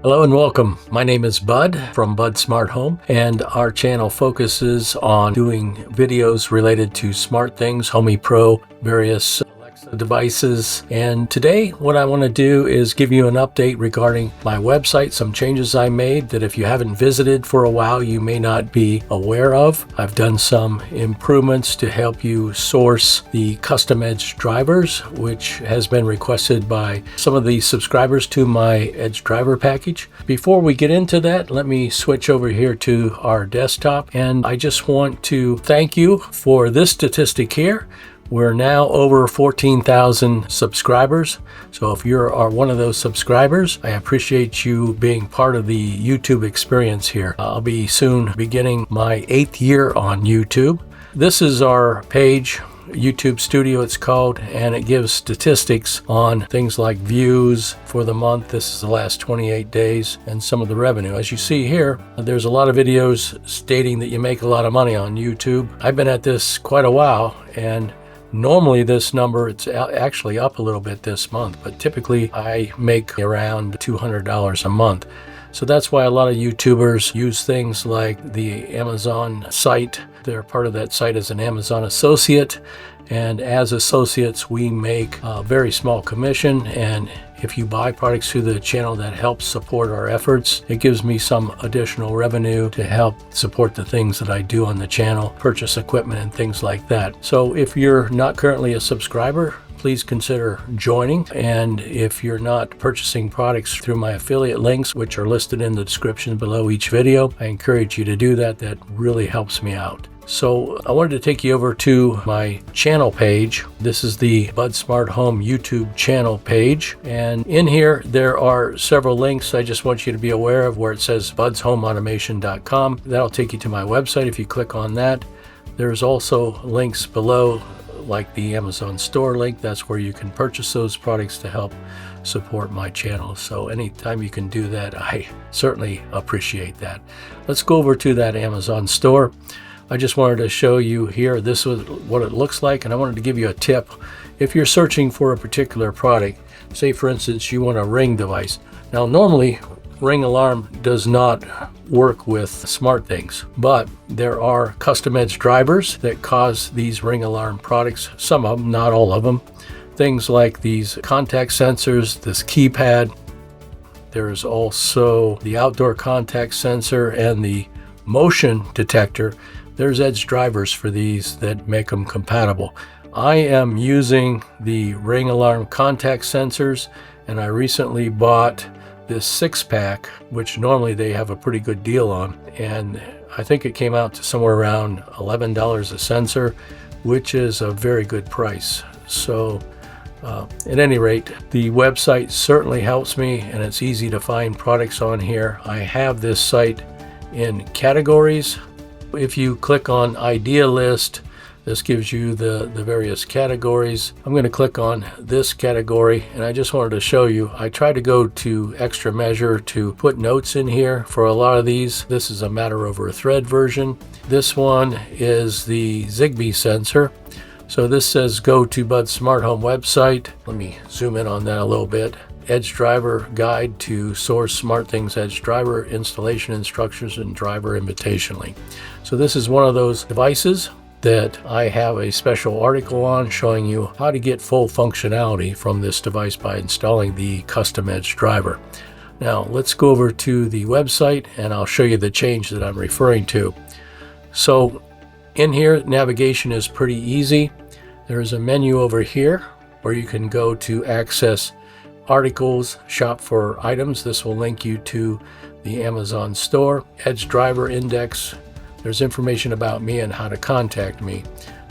Hello and welcome. My name is Bud from Bud Smart Home, and our channel focuses on doing videos related to smart things, Homey Pro, various Alexa devices. And today what I want to do is give you an update regarding my website, some changes I made that if you haven't visited for a while, you may not be aware of. I've done some improvements to help you source the custom Edge drivers, which has been requested by some of the subscribers to my Edge driver package. Before we get into that, let me switch over here to our desktop, and I just want to thank you for this statistic here. We're now over 14,000 subscribers. So if you are one of those subscribers, I appreciate you being part of the YouTube experience here. I'll be soon beginning my 8th year on YouTube. This is our page, YouTube Studio it's called, and it gives statistics on things like views for the month. This is the last 28 days and some of the revenue. As you see here, there's a lot of videos stating that you make a lot of money on YouTube. I've been at this quite a while, and normally this number, it's actually up a little bit this month, but typically I make around $200 a month. So that's why a lot of YouTubers use things like the Amazon site. They're part of that site as an Amazon associate, and as associates we make a very small commission, and if you buy products through the channel, that helps support our efforts. It gives me some additional revenue to help support the things that I do on the channel, purchase equipment and things like that. So if you're not currently a subscriber, please consider joining. And if you're not purchasing products through my affiliate links, which are listed in the description below each video, I encourage you to do that. That really helps me out. So I wanted to take you over to my channel page. This is the Bud Smart Home YouTube channel page. And in here, there are several links I just want you to be aware of, where it says budshomeautomation.com. That'll take you to my website if you click on that. There's also links below, like the Amazon store link. That's where you can purchase those products to help support my channel. So anytime you can do that, I certainly appreciate that. Let's go over to that Amazon store. I just wanted to show you here, this is what it looks like, and I wanted to give you a tip. If you're searching for a particular product, say for instance you want a Ring device. Now normally Ring alarm does not work with SmartThings, but there are custom Edge drivers that cause these Ring alarm products, some of them, not all of them. Things like these contact sensors, this keypad. There is also the outdoor contact sensor and the motion detector. There's Edge drivers for these that make them compatible. I am using the Ring alarm contact sensors, and I recently bought this 6-pack, which normally they have a pretty good deal on, and I think it came out to somewhere around $11 a sensor, which is a very good price. So at any rate, the website certainly helps me, and it's easy to find products on here. I have this site in categories. If you click on idea list, this gives you the various categories. I'm going to click on this category, and I just wanted to show you, I try to go to extra measure to put notes in here for a lot of these. This is a matter over a thread version. This one is the Zigbee sensor. So this says go to Bud Smart Home website. Let me zoom in on that a little bit. Edge driver guide to source SmartThings Edge driver installation instructions and driver invitation link. So this is one of those devices that I have a special article on showing you how to get full functionality from this device by installing the custom Edge driver. Now let's go over to the website and I'll show you the change that I'm referring to. So in here, navigation is pretty easy. There's a menu over here where you can go to access articles, shop for items. This will link you to the Amazon store, Edge driver index. There's information about me and how to contact me.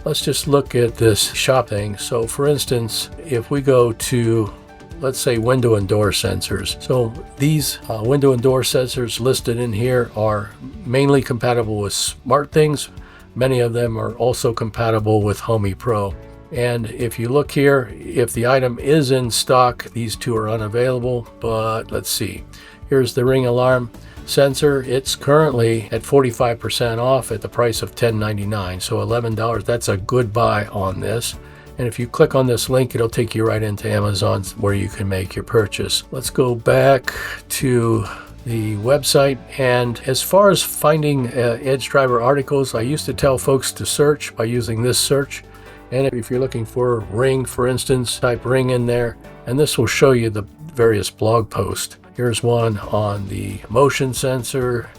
Let's just look at this shop thing. So for instance, if we go to, let's say, window and door sensors. So these window and door sensors listed in here are mainly compatible with SmartThings. Many of them are also compatible with Homey Pro. And if you look here, if the item is in stock, these two are unavailable, but let's see. Here's the Ring alarm sensor. It's currently at 45% off at the price of $10.99, so $11. That's a good buy on this. And if you click on this link, it'll take you right into Amazon where you can make your purchase. Let's go back to the website. And as far as finding Edge Driver articles, I used to tell folks to search by using this search. And if you're looking for ring, for instance, type ring in there, and this will show you the various blog posts. Here's one on the motion sensor,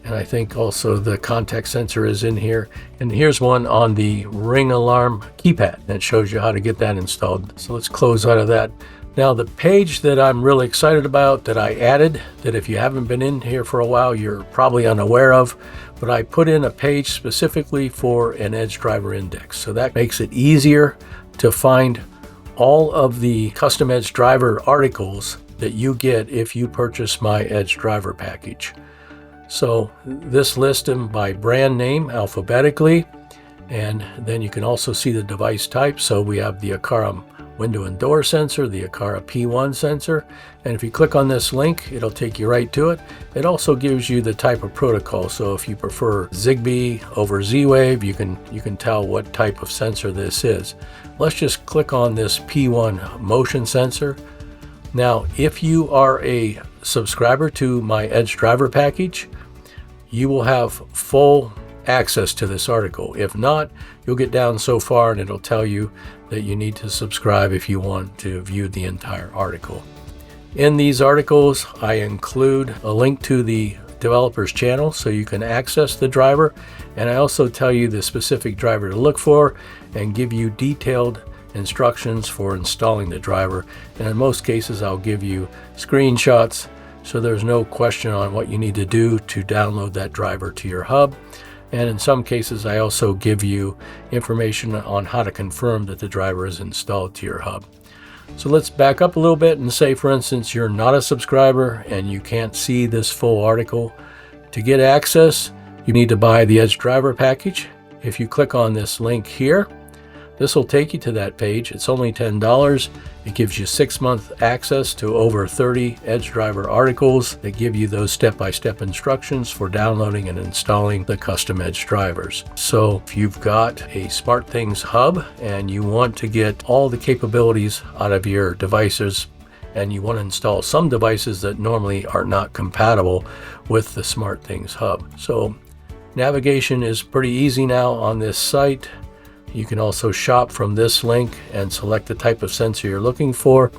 and I think also the contact sensor is in here. And here's one on the ring alarm keypad that shows you how to get that installed. So let's close out of that. Now the page that I'm really excited about that I added, that if you haven't been in here for a while, you're probably unaware of, but I put in a page specifically for an Edge Driver index. So that makes it easier to find all of the custom Edge Driver articles that you get if you purchase my Edge Driver package. So this lists them by brand name alphabetically, and then you can also see the device type. So we have the Aqara window and door sensor, the Aqara P1 sensor, and if you click on this link, it'll take you right to it. It also gives you the type of protocol. So if you prefer Zigbee over Z-Wave, you can tell what type of sensor this is. Let's just click on this P1 motion sensor. Now, if you are a subscriber to my Edge Driver package, you will have full access to this article. If not, you'll get down so far and it'll tell you that you need to subscribe if you want to view the entire article. In these articles, I include a link to the developer's channel so you can access the driver, and I also tell you the specific driver to look for and give you detailed instructions for installing the driver. And in most cases, I'll give you screenshots so there's no question on what you need to do to download that driver to your hub. And in some cases, I also give you information on how to confirm that the driver is installed to your hub. So let's back up a little bit and say, for instance, you're not a subscriber and you can't see this full article. To get access, you need to buy the Edge Driver package. If you click on this link here, this will take you to that page. It's only $10. It gives you 6-month access to over 30 Edge Driver articles that give you those step-by-step instructions for downloading and installing the custom Edge drivers. So if you've got a SmartThings hub and you want to get all the capabilities out of your devices, and you want to install some devices that normally are not compatible with the SmartThings hub. So navigation is pretty easy now on this site. You can also shop from this link and select the type of sensor you're looking for.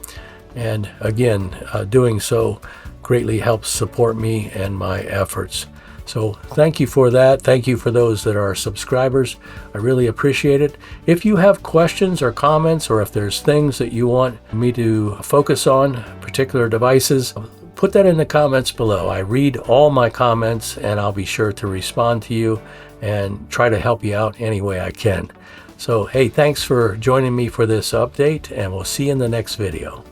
And again, doing so greatly helps support me and my efforts. So thank you for that. Thank you for those that are subscribers. I really appreciate it. If you have questions or comments, or if there's things that you want me to focus on, particular devices, put that in the comments below. I read all my comments and I'll be sure to respond to you and try to help you out any way I can. So, hey, thanks for joining me for this update, and we'll see you in the next video.